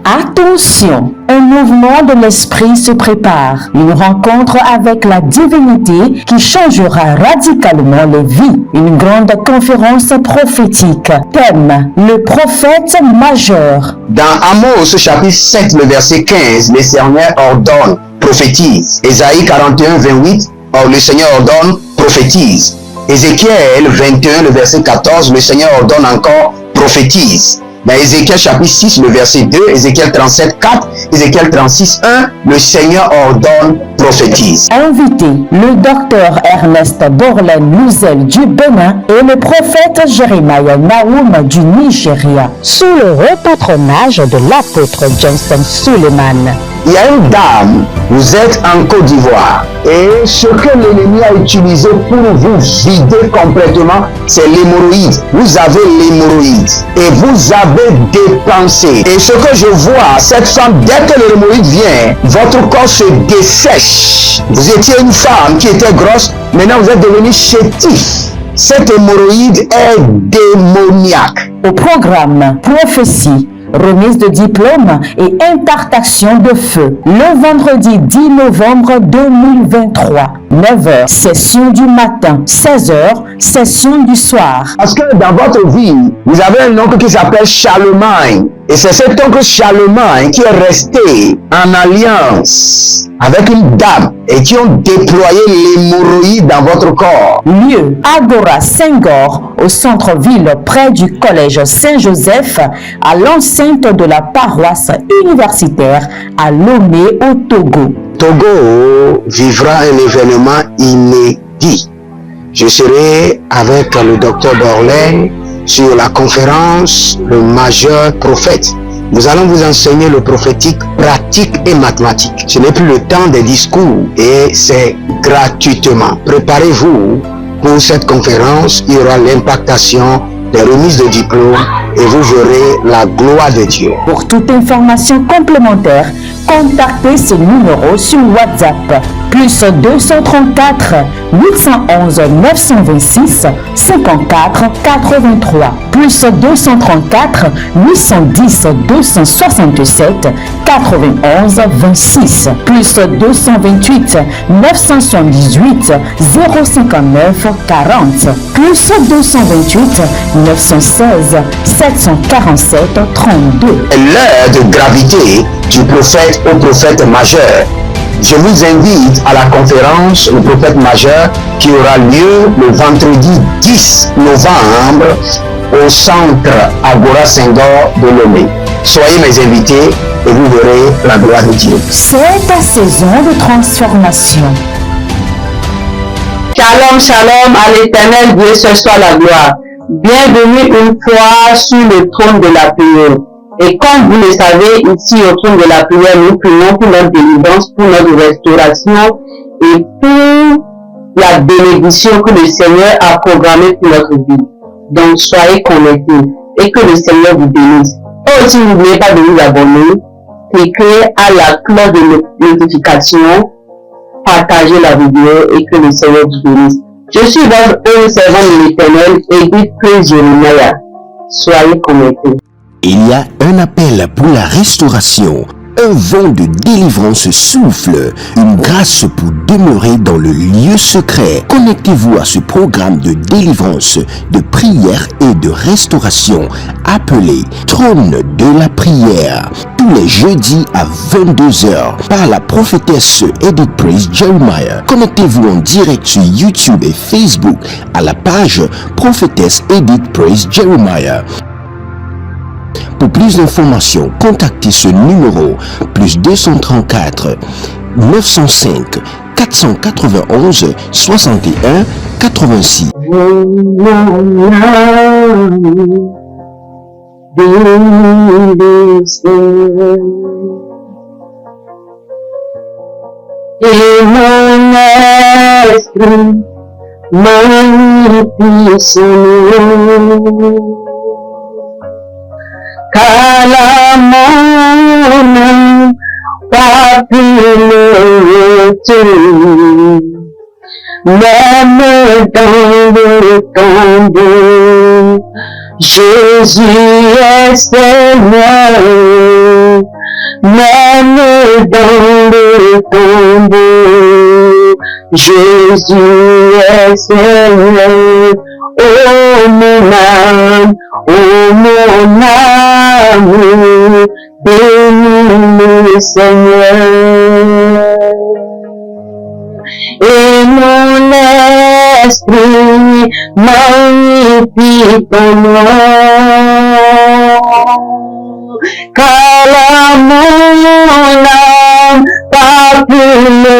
Attention, un mouvement de l'esprit se prépare. Une rencontre avec la divinité qui changera radicalement les vies. Une grande conférence prophétique. Thème, le prophète majeur. Dans Amos chapitre 7, le verset 15, le Seigneur ordonne, prophétise. Ésaïe 41, 28, le Seigneur ordonne, prophétise. Ézéchiel 21, le verset 14, le Seigneur ordonne encore, prophétise. Dans Ézéchiel chapitre 6, le verset 2, Ézéchiel 37, 4, Ézéchiel 36, 1, le Seigneur ordonne, prophétise. Invité, le docteur Ernest Borlen Louzel du Bénin et le prophète Jeremiah Nahum du Nigeria, sous le repatronage de l'apôtre Johnson Suleiman. Il y a une dame, vous êtes en Côte d'Ivoire et ce que l'ennemi a utilisé pour vous vider complètement, c'est l'hémorroïde. Vous avez l'hémorroïde et vous avez dépensé. Et ce que je vois, cette femme, dès que l'hémorroïde vient, votre corps se dessèche. Vous étiez une femme qui était grosse, maintenant vous êtes devenu chétif. Cette hémorroïde est démoniaque. Au programme Prophétie, remise de diplôme et impartation de feu. Le vendredi 10 novembre 2023, 9h, session du matin, 16h, session du soir. Parce que dans votre vie, vous avez un oncle qui s'appelle Charlemagne. Et c'est cet oncle Charlemagne qui est resté en alliance avec une dame et qui ont déployé l'hémorroïde dans votre corps. Lieu, Agora Senghor, au centre-ville près du collège Saint-Joseph, à l'enceinte de la paroisse universitaire à Lomé au Togo. Togo vivra un événement inédit. Je serai avec le docteur Borlen sur la conférence Le Majeur Prophète. Nous allons vous enseigner le prophétique pratique et mathématique. Ce n'est plus le temps des discours et c'est gratuitement. Préparez-vous pour cette conférence. Il y aura l'impactation des remises de diplômes et vous verrez la gloire de Dieu. Pour toute information complémentaire, contactez ce numéro sur WhatsApp. Plus 234 811 926 54 83. Plus 234 810 267 91 26. Plus 228 978 059 40. Plus 228 916 747 32. L'heure de gravité du prophète au prophète majeur. Je vous invite à la conférence Le Prophète Majeur qui aura lieu le vendredi 10 novembre au centre Agora Senghor de Lomé. Soyez mes invités et vous verrez la gloire de Dieu. C'est ta saison de transformation. Shalom, shalom, à l'Éternel Dieu, ce soit la gloire. Bienvenue une fois sur le trône de la prière. Et comme vous le savez, ici au trône de la prière, nous prions pour notre délivrance, pour notre restauration et pour la bénédiction que le Seigneur a programmée pour notre vie. Donc soyez connectés et que le Seigneur vous bénisse. Et aussi n'oubliez pas de vous abonner, cliquez à la cloche de notification, partagez la vidéo et que le Seigneur vous bénisse. Je suis votre servant de l'Éternel, Edith Praise Jeremiah. Soyez connectés. Il y a un appel pour la restauration. Un vent de délivrance souffle, une grâce pour demeurer dans le lieu secret. Connectez-vous à ce programme de délivrance, de prière et de restauration appelé Trône de la prière, tous les jeudis à 22h par la prophétesse Edith Praise Jeremiah. Connectez-vous en direct sur YouTube et Facebook à la page prophétesse Edith Praise Jeremiah. Pour plus d'informations, contactez ce numéro plus 234 905 491 61 86. Et mon esprit magnifie son nom. Car l'amour pas pu le tuer, même dans le tombeau, Jésus est Seigneur. même dans le tombeau, Jésus est Seigneur. Oh mon âme, bénis le Seigneur. Et mon esprit magnifie ton nom, car mon âme pas pu le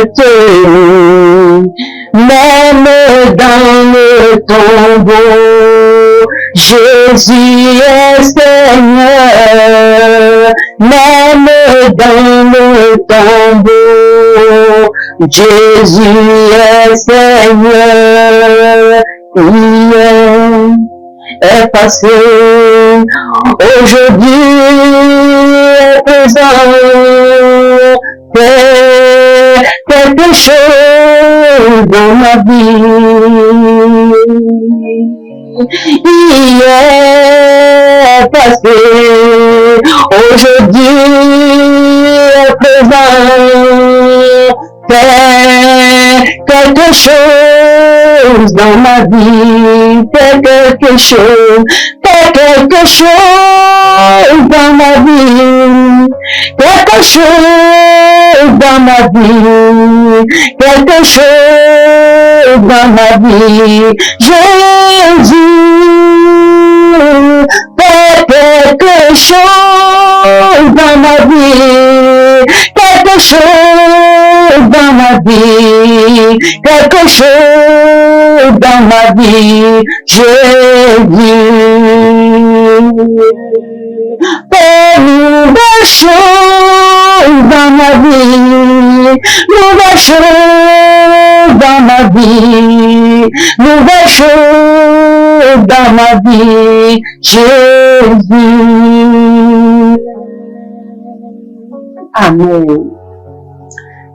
retenir, même dans le tombeau, Jésus est Seigneur, même dans le tombeau, Jésus est Seigneur. Hier est passé, aujourd'hui est présent, fait quelque chose dans ma vie. Hier est passé, aujourd'hui est présent, fait quelque chose dans ma vie, fait quelque chose dans ma vie, quelque chose dans ma vie, quelque chose dans ma vie. Jésus fait quelque chose dans ma vie, quelque chose dans ma vie, quelque chose dans ma vie. Jésus fait nouvelles choses dans ma vie, nouvelles choses dans ma vie, nouvelles choses dans ma vie. Jésus. Amen.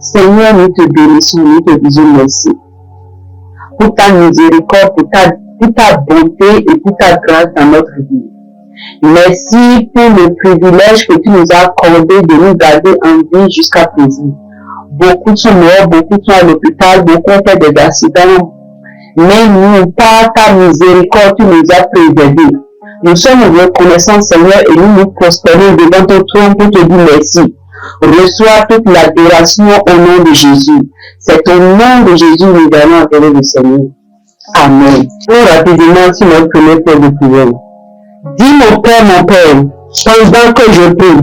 Seigneur, nous te bénissons, nous te disons merci pour ta miséricorde, pour ta bonté et pour ta grâce dans notre vie. Merci pour le privilège que tu nous as accordé de nous garder en vie jusqu'à présent. Beaucoup sont morts, beaucoup sont à l'hôpital, beaucoup ont fait des accidents. Mais nous, par ta miséricorde, tu nous as préservés. Nous sommes reconnaissants, Seigneur, et nous nous prospérons devant ton trône pour te dire merci. Reçois toute l'adoration au nom de Jésus. C'est au nom de Jésus que nous allons adorer le Seigneur. Amen. Pour rapidement sur notre premier point de prière. Dis mon Père, pendant que je prie,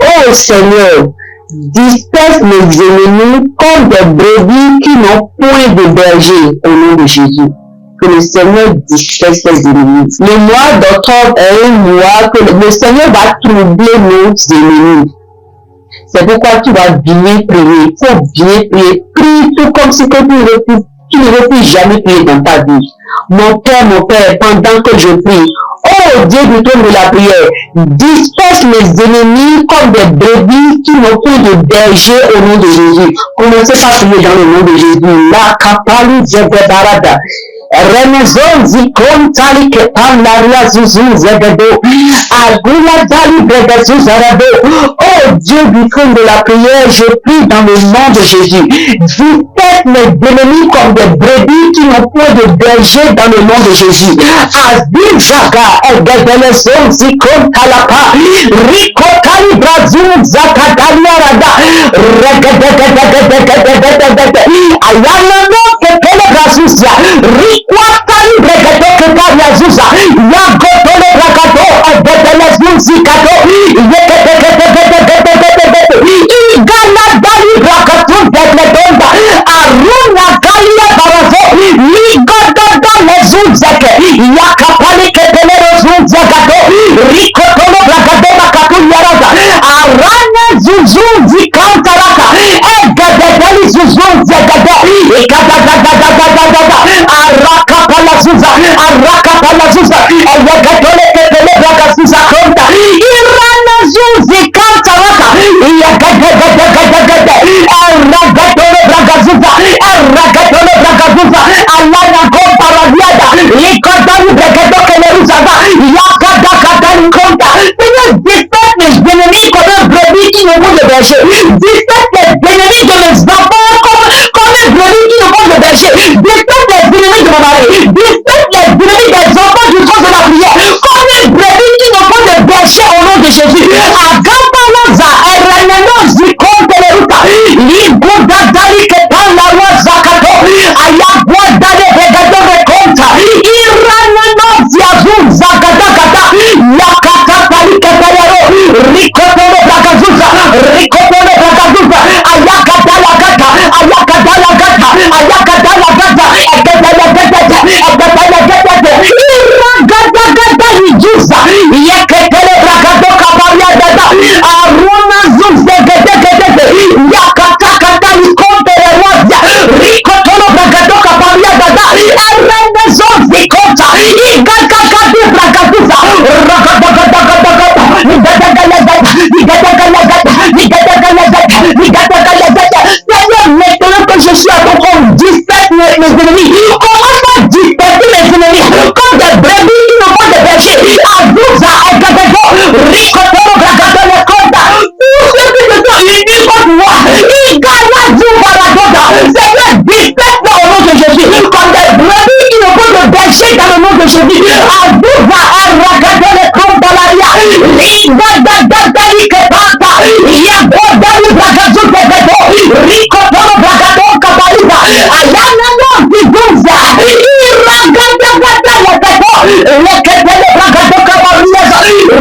ô Seigneur, disperse mes ennemis comme des brebis qui n'ont point de berger au nom de Jésus. Que le Seigneur disperse les ennemis. Le mois d'octobre est un mois que le Seigneur va troubler nos ennemis. C'est pourquoi tu vas bien prier. Il faut bien prier. Prie tout comme si tu ne veux plus jamais prier dans ta vie. Mon Père, pendant que je prie, oh Dieu du trône de la prière, disperse les ennemis comme des brebis qui n'ont plus de berger au nom de Jésus. Commencez par prier dans le nom de Jésus. La kapali zegebarada. Renezon zikon tali kepan laria zuzun zegedo. Agula dali bregazu zarado. Oh Dieu du trône de la prière, je prie dans le nom de Jésus. Disperse mes ennemis comme des brebis qui n'ont point de berger dans le nom de Jésus. Azil zaga egedelezon zikon talapa. Riko tali brazun zakadalia rada. Regedegedegedegedegedegede. Ayalano kepele brazuzia. Rikwatali bregedo kekaria zuza. Yagotole bragato egedelezon zikato. Igana dali bragato degledonda. Aruna galia barazo. Ligododo lezunzeke. Yakapali kepelero zunzagato. Rikotolo bragado makatu yaraza. Arana zuzunzi kantaraka. Egededeli zuzunzegede. Ikadadadadadadada. Arakapala zuza. Arakapala zuza. Egedole kepele bragazuza konta. Irana zuzi kantaraka. Yagagagagagagagada. Aragatole bragazuza. Aragatole bragazuza. Alana komparadiada. Likodali bregedo keleruzaga. Yakadakadali konta. Seigneur, disperse les ennemis comme un brebis berger. Disperse les ennemis de mes enfants comme les brebis qui ne font de berger. Disperse les ennemis de mon mari. Disperse les ennemis des enfants du trône de la prière comme les brebis qui ne font de berger au nom de Jésus. Agapalaza, Ereneno, Zikon, Teleruta, Libuda, Dali, Ketala, Wazakato, Ayagwa, Dale, Vegado, Reconta, Iranano, Ziazun, Zakata, Yakata, Dali, Ketayaro, Ricotolo, Bragazuza, Ricotolo, Bragazuza, Ayakata, Lagata, Ayakata, Lagata, Ayakata, Lagata, Ekata, Lagata, Ekata, Lagata, Iragata, Gata, Ijuza, Yaketele, Bragado, Kabaria, Dada, Aruna, Zuzegete, Yakata, Kata, Ikonte, Wazia, Ricotolo, Bragado, Kabaria, Dada, Erenezo, Zikota, Igaka, Kati, Bragazuza, Seigneur, maintenant que je suis à ton trône, disperse mes ennemis. Commence à disperser mes ennemis comme des brebis qui n'ont pas de berger. Azusa, Ekateko, Ricotolo, Bragato, Lekota, tous ceux qui se sont unis contre moi, Igala, Zubaradota, Seigneur, disperse-les au nom de Jésus comme des brebis qui n'ont pas de berger dans le nom de Jésus. Azusa, Eragato, Lekota, Laria, Ligadadadali, Kepanta, Yabodali, Bragato, Keketo, Ricotolo, Bragato, Kapaliza, Ayanano, Zizuza, Iragadagata, Leketo, Leketele, Bragato, Kapaliza,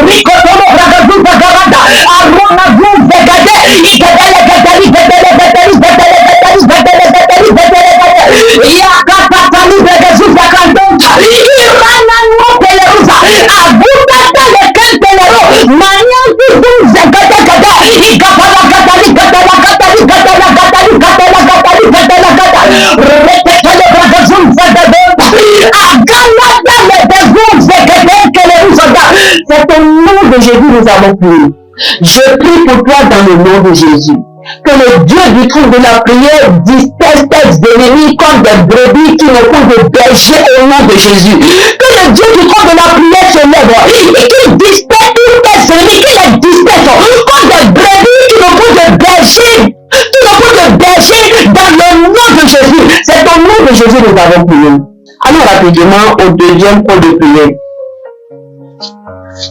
Ricotolo, Bragato, Garada, Arona, Zuzegade, Iketele, Keteli, Ketele, Keteli, Ketele, Keteli, Ketele, Keteli, Ketele, Ketele, Yakatali, Bregazuza, Kantonta, Iranano, Peleruza, Agutata, Lekentelero, Manyanti, Zuzegade, Gada, Ikapala, Katali, Katala, Katali, Katala, Katali, Katala, Katali, Katala, Katali, Reketele, Bragazuza, Gadonta, Agalada, Lebezuza, Kekekeleruzada. C'est au nom de Jésus nous avons prié. Je prie pour toi dans le nom de Jésus. Que le Dieu du trône de la prière disperse tes ennemis comme des brebis qui ne font de berger au nom de Jésus. Que le Dieu du trône de la prière se lève et qu'il disperse tous tes ennemis, qu'il les disperse comme des brebis qui ne font de berger, qui ne font de berger dans le nom de Jésus. C'est au nom de Jésus que nous avons prié. Allons rapidement au deuxième point de prière.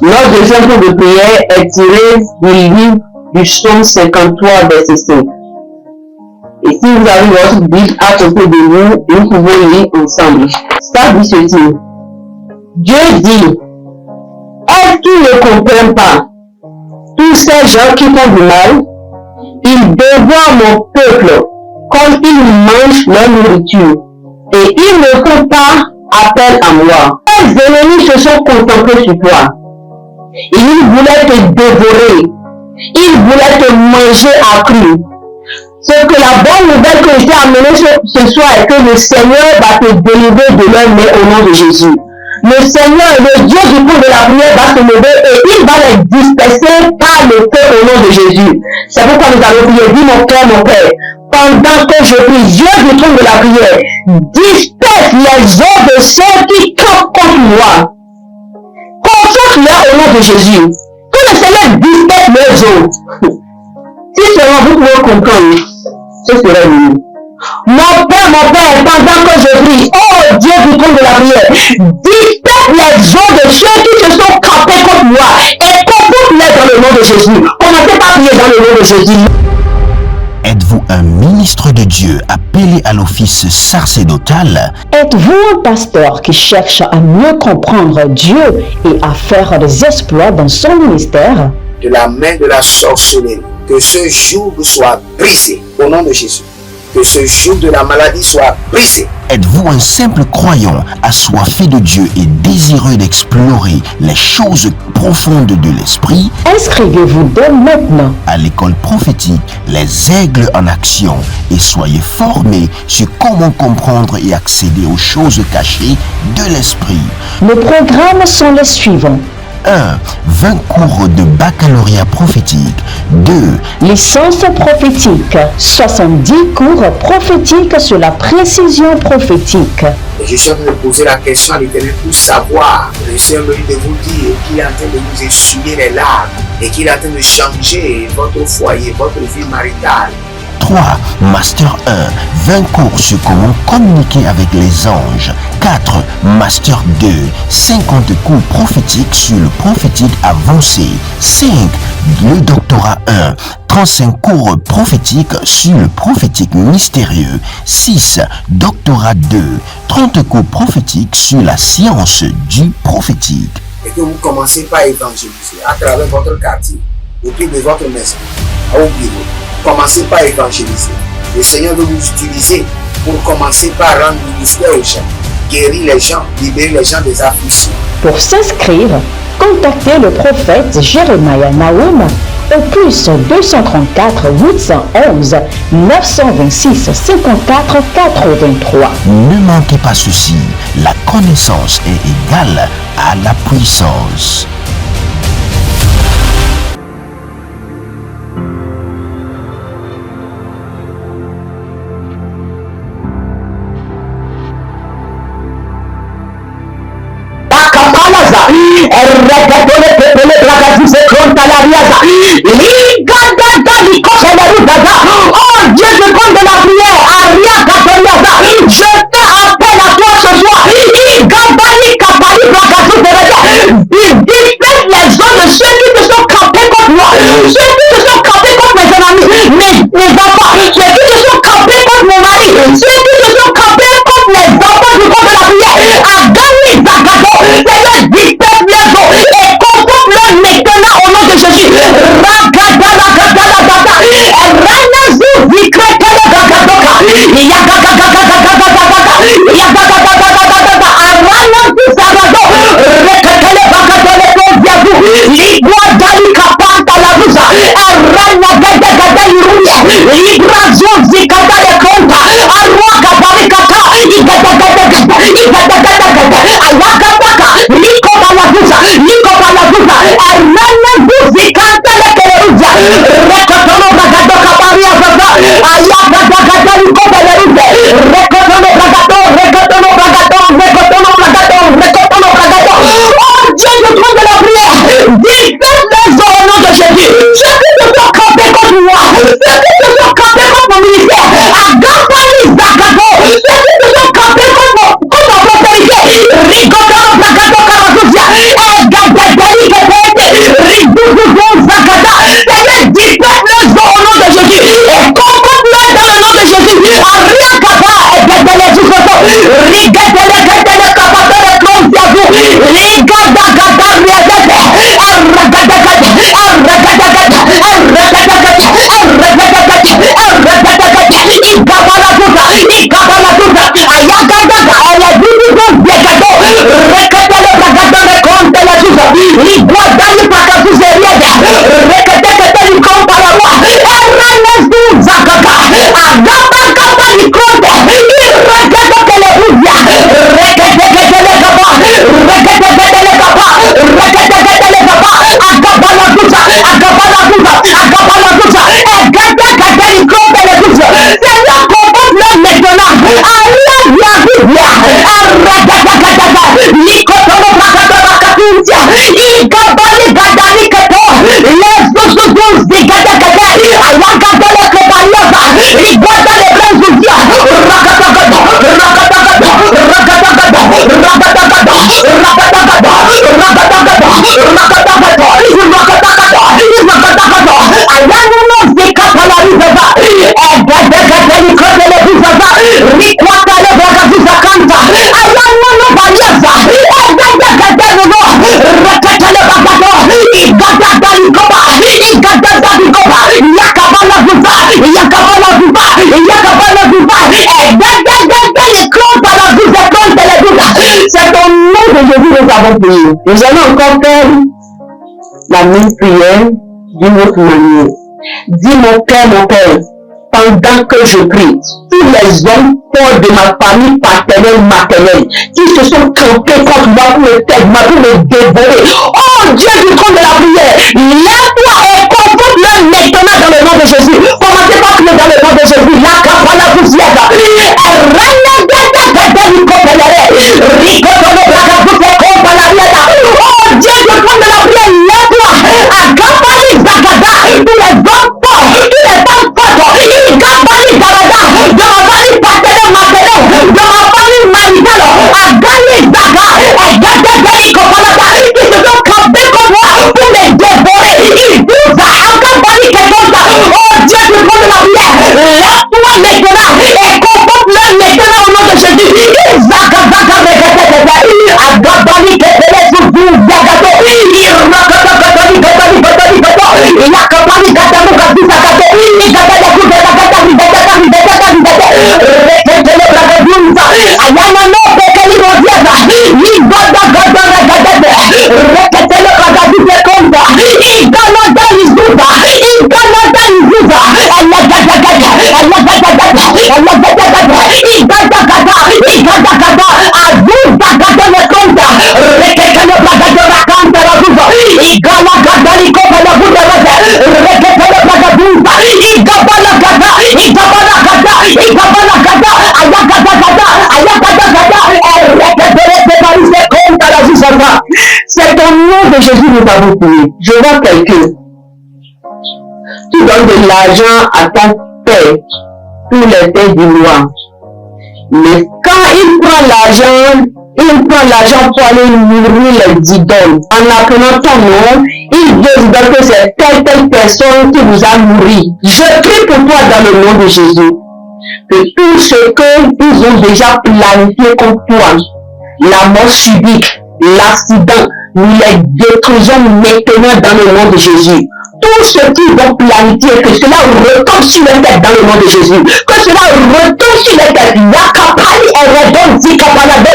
Notre deuxième point de prière est tiré du livre du psaume 53, verset 5. Et si vous avez votre Bible à côté de nous, nous pouvons lire ensemble. Ça dit ceci. Dieu dit, est-ce qu'ils ne comprennent pas? Tous ces gens qui font du mal, ils dévorent mon peuple comme ils mangent leur nourriture. Et ils ne font pas appel à moi. Les ennemis se sont concentrés sur toi. Ils voulaient te dévorer. Ils voulaient te manger à cru. C'est que la bonne nouvelle que je t'ai amenée ce soir est que le Seigneur va te délivrer de leur main au nom de Jésus. Le Seigneur, le Dieu du coup de la prière va se lever et il va les disperser par le feu au nom de Jésus. C'est pourquoi nous allons prier. Dis mon Père, pendant que je prie, Dieu du trône de la prière, disperse les eaux de ceux qui campent contre moi. Concentre-les au nom de Jésus. Que le Seigneur disperse les eaux. Si seulement vous pouvez comprendre, ce serait mieux. Mon Père, pendant que je prie, oh Dieu du trône de la prière, disperse les eaux de ceux qui se sont campés contre moi et confonde-les dans le nom de Jésus. Commencez par prier dans le nom de Jésus. Êtes-vous un ministre de Dieu appelé à l'office sacerdotal? Êtes-vous un pasteur qui cherche à mieux comprendre Dieu et à faire des exploits dans son ministère? De la main de la sorcellerie, que ce joug soit brisé au nom de Jésus. Que ce joug de la maladie soit brisé. Êtes-vous un simple croyant assoiffé de Dieu et désireux d'explorer les choses profondes de l'esprit? Inscrivez-vous dès maintenant À l'école prophétique Les Aigles en Action et soyez formés sur comment comprendre et accéder aux choses cachées de l'esprit. Les programmes sont les suivants. 1. 20 cours de baccalauréat prophétique. 2. Licence prophétique, 70 cours prophétiques sur la précision prophétique. Et je suis en train de poser la question à l'Éternel pour savoir. Le Seigneur me dit de vous dire qu'il est en train de vous essuyer les larmes et qu'il est en train de changer votre foyer, votre vie maritale. 3. Master 1. 20 cours sur comment communiquer avec les anges. 4. Master 2. 50 cours prophétiques sur le prophétique avancé. 5. Le doctorat 1. 35 cours prophétiques sur le prophétique mystérieux. 6. Doctorat 2. 30 cours prophétiques sur la science du prophétique. Et que vous commencez par évangéliser à travers votre quartier, au pied de votre maison, au bureau. Commencez par évangéliser. Le Seigneur veut vous utiliser pour commencer par rendre ministère aux gens, guérir les gens, libérer les gens des afflictions. Pour s'inscrire, contactez le prophète Jeremiah Nahum au plus 234 811 926 54 83. Ne manquez pas ceci, la connaissance est égale à la puissance. Oh Dieu, je compte de la prière. Je fais appel à toi ce soir. Il disperse les zones de ceux qui se sont campés contre moi, ceux qui se sont campés contre mes amis, mes enfants, ceux qui se sont campés contre mon mari, ceux qui se sont campés contre les enfants du corps de la prière. Agami Zagato, Seigneur, disperse les eaux et conforte-le maintenant au nom de Jésus. C'est ton nom que Jésus nous avons prié. Nous allons encore faire la même prière d'une autre manière. Dis mon Père, pendant que je prie, tous les hommes forts de ma famille paternelle, maternelle, qui se sont campés contre moi pour me faire mal, pour me dévorer. Oh Dieu du trône de la prière, lève-toi et confronte-le maintenant dans le nom de Jésus. Commencez par prier dans le nom de Jésus. La capana poussière. Oh Dieu du trône de la prière, lève-toi. Agapani Zagada, tous les hommes forts, tous les femmes fortes, Igapani Zagada, de ma famille paternelle, maternelle, de ma famille maritale, Agani Zaga, Agadagani Kopalata, qui se sont campés comme moi pour me dévorer. Ils disent Agapani Kekonta. Oh Dieu du trône de la prière, lève-toi maintenant et confronte-le maintenant au nom de Jésus. Zagadaga Regatata, Agabani Ketele Suzu Zagato, Irakatagani Gatani Gatani Gato, Yakapani Gatamu Gatisagato, Igatata Kugatata Rigatata Rigatata Rigatata, Reketele Bragadunza, Ayana no Pekeli Rodiaza, Igada Gada Regatata, Reketele Bragadunza Konda, Iganada Izuza, Iganada Izuza, Alagada Gada, Alagada Gada, Alagada Gada, Igada Gada, Igada Gada, Azuza Gada Konda, Reketele Bragadunza Kanta Razuza, Igala Gada Likopa la Buda Raza, Reketele Bragadunza, Igabala Gada, Igabala Gada, Igabala Gada, Ayagada Gada, Ayagada Gada, Reketele Bragadunza Kanta Razuza. C'est au nom de Jésus nous avons prié. Je vois quelqu'un. Tu donnes de l'argent à ton père pour les faits du roi. Mais quand il prend l'argent pour aller nourrir les idoles. En apprenant ton nom, il décide que c'est telle personne qui vous a nourri. Je prie pour toi dans le nom de Jésus. Que tout ce qu'ils ont déjà planifié contre toi, la mort subite, l'accident, nous les détruisons maintenant dans le nom de Jésus. Tout ce qu'ils ont planifié, que cela retombe sur les têtes dans le nom de Jésus. Que cela retombe sur les têtes. Yakapali Eredon Zikapalado,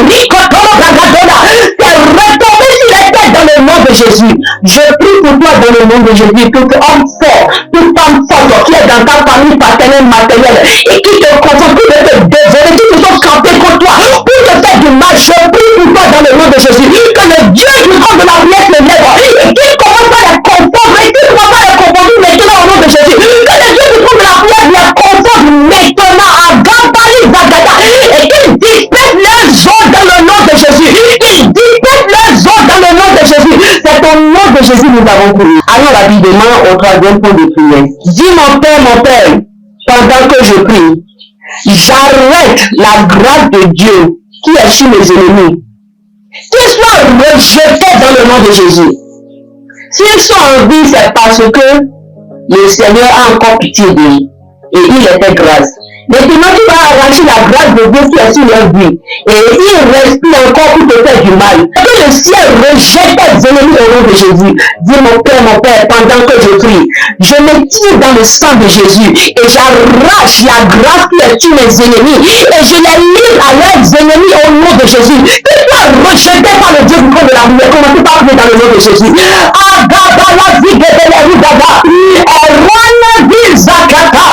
Rikotolo Bragadona, c'est retombé sur les têtes dans le nom de Jésus. Je prie pour toi dans le nom de Jésus, que homme fort, toute femme forte qui est dans ta famille paternelle, maternelle, et qui te confronte, qui te dévorer, qui te sont campés contre toi, pour te faire du mal, je prie pour toi dans le nom de Jésus, que le Dieu du trône de la prière se lève, et qu'il commence à les confondre, et qu'il commence à les confondre maintenant au nom de Jésus, que le Dieu du trône de la prière les confondre maintenant à Gambali Zagada, et qu'il disperse leurs eaux dans le nom de Jésus, qu'il disperse leurs eaux dans le nom de Jésus. C'est au nom de Jésus nous avons prié. Allons rapidement au troisième point de prière. Dis mon Père, pendant que je prie, j'arrête la grâce de Dieu qui est sur mes ennemis. Qu'ils soient rejetés dans le nom de Jésus. S'ils sont en vie, c'est parce que le Seigneur a encore pitié d'eux et il les fait grâce. Maintenant, tu vas arracher la grâce de Dieu qui est sur leur vie. Et ils respirent encore pour te faire du mal. Que le ciel rejette tes ennemis au nom de Jésus. Dis mon Père, pendant que je prie, je me tire dans le sang de Jésus et j'arrache la grâce qui est sur mes ennemis et je les livre à leurs ennemis au nom de Jésus. Qu'ils soient rejetés par le Dieu du trône de la prière. Commencez par prier dans le nom de Jésus. Agabala zigedele rugaba. Erwana zizakata.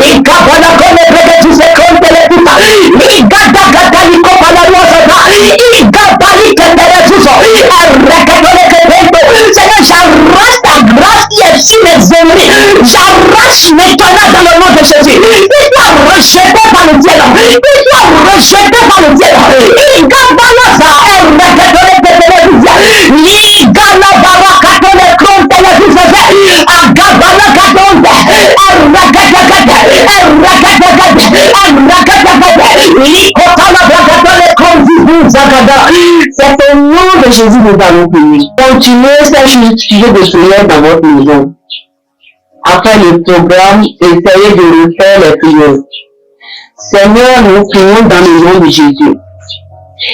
Ikabala kone tu sais comme tu les putas, il gada gada li copa la rosa, il gada li kendere tuso, arrecatole que vento, Seigneur, j'arrache ta grâce qui est sur mes ennemis, j'arrache maintenant dans le nom de Jésus, qu'il soit rejeté par le ciel, qu'il soit rejeté par le ciel, il gada la sa, arrecatole que vento, il gada barakatole kronte la tuso, agabala gadonde, arrecatagade, c'est au nom de Jésus que nous allons prier. Continuez ce sujet de prière dans votre maison. Après le programme, essayez de refaire les prières. Seigneur, nous prions dans le nom de Jésus.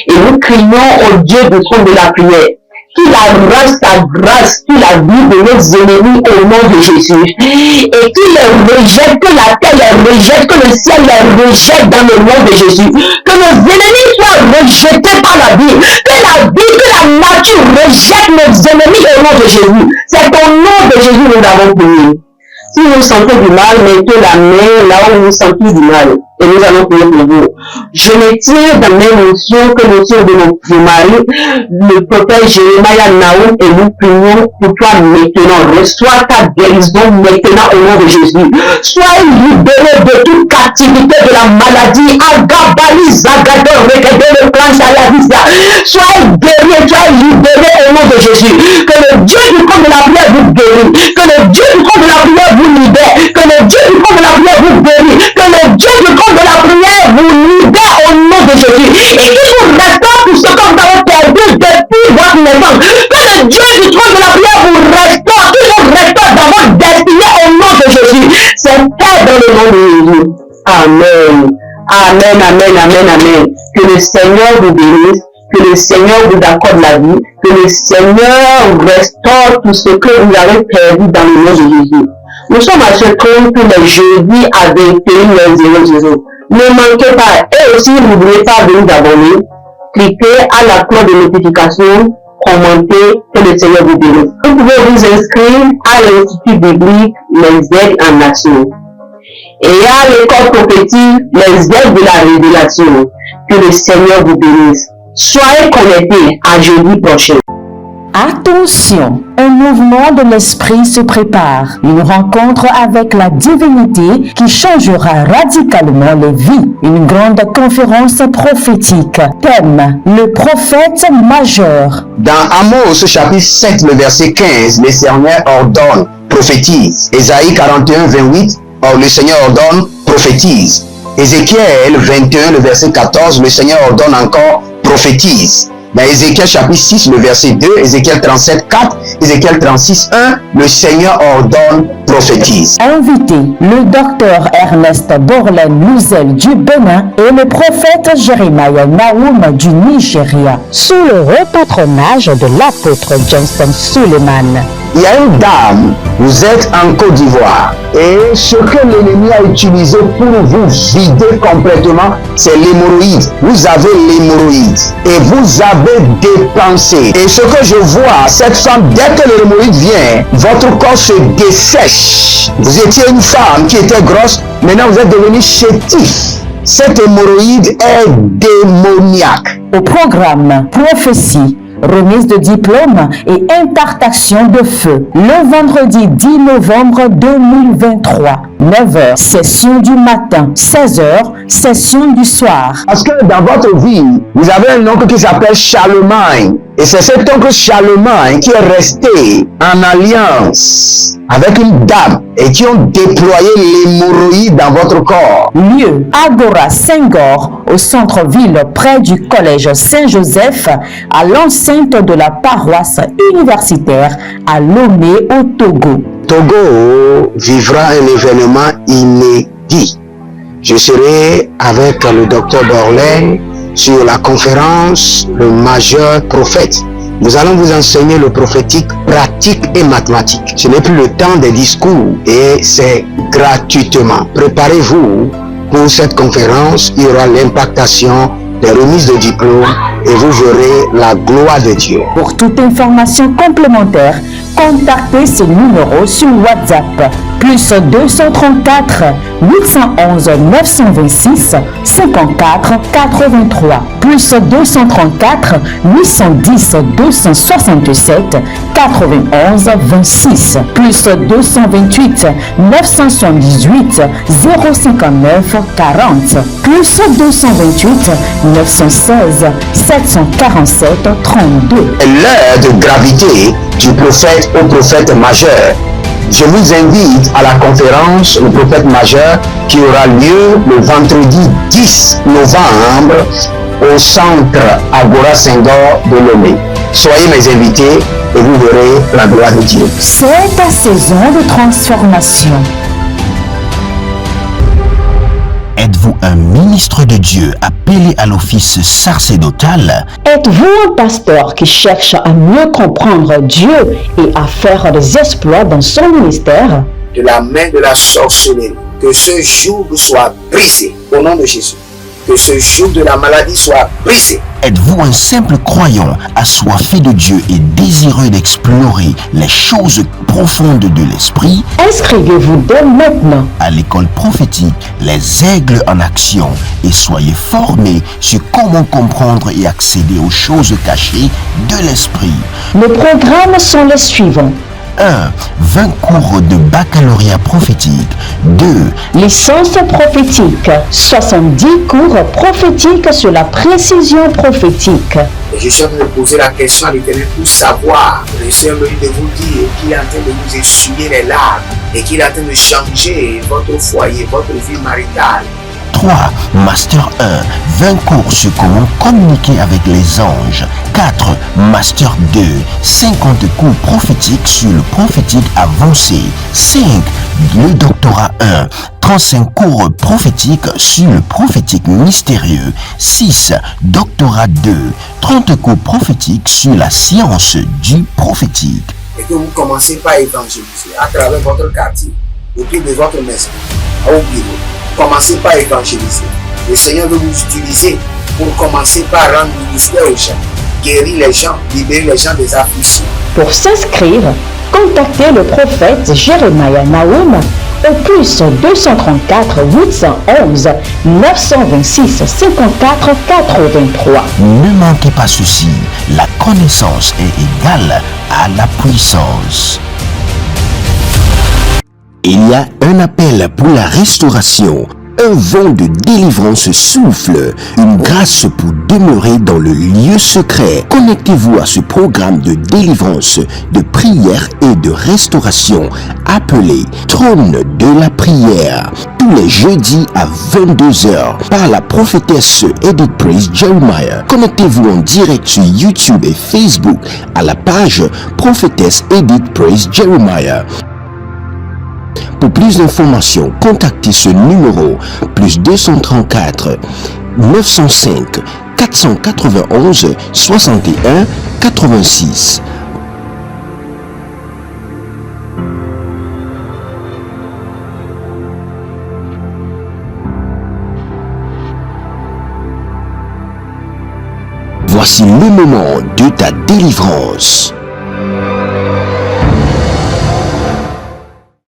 Et nous crions au Dieu du trône de la prière. Qu'il arrache ta grâce sur la vie de nos ennemis au nom de Jésus. Et qu'il les rejette, que la terre les rejette, que le ciel les rejette dans le nom de Jésus. Que nos ennemis soient rejetés par la vie. Que la vie, que la nature rejette nos ennemis au nom de Jésus. C'est au nom de Jésus que nous avons prié. Si vous sentez du mal, mettez la main là où vous sentez du mal. Et nous allons prier pour vous. Je me tiens dans mes notions que nous sommes de nos maris, le prophète Jérémie Naoum, et nous prions pour toi maintenant. Reçois ta guérison maintenant au nom de Jésus. Sois libéré de toute captivité de la maladie. Agabali, Zagador, Regador, Planche à la visa. Sois guéri, sois libéré au nom de Jésus. Que le Dieu du corps de la prière vous guérit. Que le Dieu du corps de la prière vous libère. Que le Dieu du corps de la prière vous guérit. Que le Dieu du corps de la prière vous libère au nom de Jésus. Et qu'il vous restaure tout ce que vous avez perdu depuis votre naissance. Que le Dieu du trône de la prière vous restaure. Qu'il vous restaure dans votre destinée au nom de Jésus. C'est fait dans le nom de Jésus. Amen. Amen, amen, amen, amen. Que le Seigneur vous bénisse. Que le Seigneur vous accorde la vie. Que le Seigneur restaure tout ce que vous avez perdu dans le nom de Jésus. Nous sommes à ce compte tous les jeudis à 21h00. Ne manquez pas. Et aussi, n'oubliez pas de vous abonner. Cliquez à la cloche de notification. Commentez. Que le Seigneur vous bénisse. Vous pouvez vous inscrire à l'Institut biblique Les Aides en Nation. Et à l'école prophétique Les Aides de la Révélation. Que le Seigneur vous bénisse. Soyez connectés à jeudi prochain. Attention, un mouvement de l'esprit se prépare. Une rencontre avec la divinité qui changera radicalement les vies. Une grande conférence prophétique. Thème, le prophète majeur. Dans Amos chapitre 7, le verset 15, le Seigneur ordonne, prophétise. Ésaïe 41, 28, le Seigneur ordonne, prophétise. Ézéchiel 21, le verset 14, le Seigneur ordonne encore, prophétise. Dans Ézéchiel chapitre 6, le verset 2, Ézéchiel 37, 4, Ézéchiel 36, 1, le Seigneur ordonne, prophétise. Invité, le docteur Ernest Borlen Louzel du Bénin et le prophète Jérémie Naoum du Nigeria, sous le repatronage de l'apôtre Johnson Suleiman. Il y a une dame, vous êtes en Côte d'Ivoire et ce que l'ennemi a utilisé pour vous vider complètement, c'est l'hémorroïde. Vous avez l'hémorroïde et vous avez dépensé. Et ce que je vois, cette femme, dès que l'hémorroïde vient, votre corps se dessèche. Vous étiez une femme qui était grosse, maintenant vous êtes devenu chétif. Cette hémorroïde est démoniaque. Au programme Prophétie, remise de diplôme et impartation de feu. Le vendredi 10 novembre 2023, 9h, session du matin, 16h, session du soir. Parce que dans votre vie, vous avez un oncle qui s'appelle Charlemagne. Et c'est cet oncle Charlemagne qui est resté en alliance avec une dame et qui ont déployé l'hémorroïde dans votre corps. Lieu, Agora Senghor, au centre-ville près du collège Saint-Joseph, à l'enceinte de la paroisse universitaire à Lomé au Togo. Togo vivra un événement inédit. Je serai avec le docteur Borlen sur la conférence Le Majeur Prophète. Nous allons vous enseigner le prophétique pratique et mathématique. Ce n'est plus le temps des discours et c'est gratuitement. Préparez-vous pour cette conférence. Il y aura l'impactation des remises de diplômes et vous verrez la gloire de Dieu. Pour toute information complémentaire, contactez ce numéro sur WhatsApp. Plus 234 811 926 54 83. Plus 234 810 267 91 26. Plus 228 978 059 40. Plus 228 916 747 32. L'heure de gravité du prophète au prophète majeur. Je vous invite à la conférence Le Prophète Majeur qui aura lieu le vendredi 10 novembre au centre Agora Senghor de Lomé. Soyez mes invités et vous verrez la gloire de Dieu. C'est ta saison de transformation. Êtes-vous un ministre de Dieu appelé à l'office sacerdotal? Êtes-vous un pasteur qui cherche à mieux comprendre Dieu et à faire des exploits dans son ministère? De la main de la sorcellerie, que ce joug soit brisé au nom de Jésus. Que ce joug de la maladie soit brisé. Êtes-vous un simple croyant assoiffé de Dieu et désireux d'explorer les choses profondes de l'esprit? Inscrivez-vous dès maintenant À l'école prophétique Les Aigles en Action et soyez formés sur comment comprendre et accéder aux choses cachées de l'esprit. Les programmes sont les suivants. 1. 20 cours de baccalauréat prophétique. 2. Licence prophétique. 70 cours prophétiques sur la précision prophétique. Je suis en train de poser la question à l'Éternel pour savoir. Le Seigneur me dit de vous dire qu'il est en train de vous essuyer les larmes et qu'il est en train de changer votre foyer, votre vie maritale. 3. Master 1. 20 cours sur comment communiquer avec les anges. 4. Master 2. 50 cours prophétiques sur le prophétique avancé. 5. Le doctorat 1. 35 cours prophétiques sur le prophétique mystérieux. 6. Doctorat 2. 30 cours prophétiques sur la science du prophétique. Et que vous commencez par évangéliser à travers votre quartier, autour de votre maison, au bureau. Commencez par évangéliser. Le Seigneur veut vous utiliser pour commencer par rendre ministère aux gens, guérir les gens, libérer les gens des afflictions. Pour s'inscrire, contactez le prophète Jeremiah Nahum au plus 234 811 926 54 83. Ne manquez pas ceci, la connaissance est égale à la puissance. Il y a un appel pour la restauration. Un vent de délivrance souffle, une grâce pour demeurer dans le lieu secret. Connectez-vous à ce programme de délivrance, de prière et de restauration appelé Trône de la prière. Tous les jeudis à 22h par la prophétesse Edith Praise Jeremiah. Connectez-vous en direct sur YouTube et Facebook à la page prophétesse Edith Praise Jeremiah. Pour plus d'informations, contactez ce numéro plus 234 905 491 61 86. Voici le moment de ta délivrance.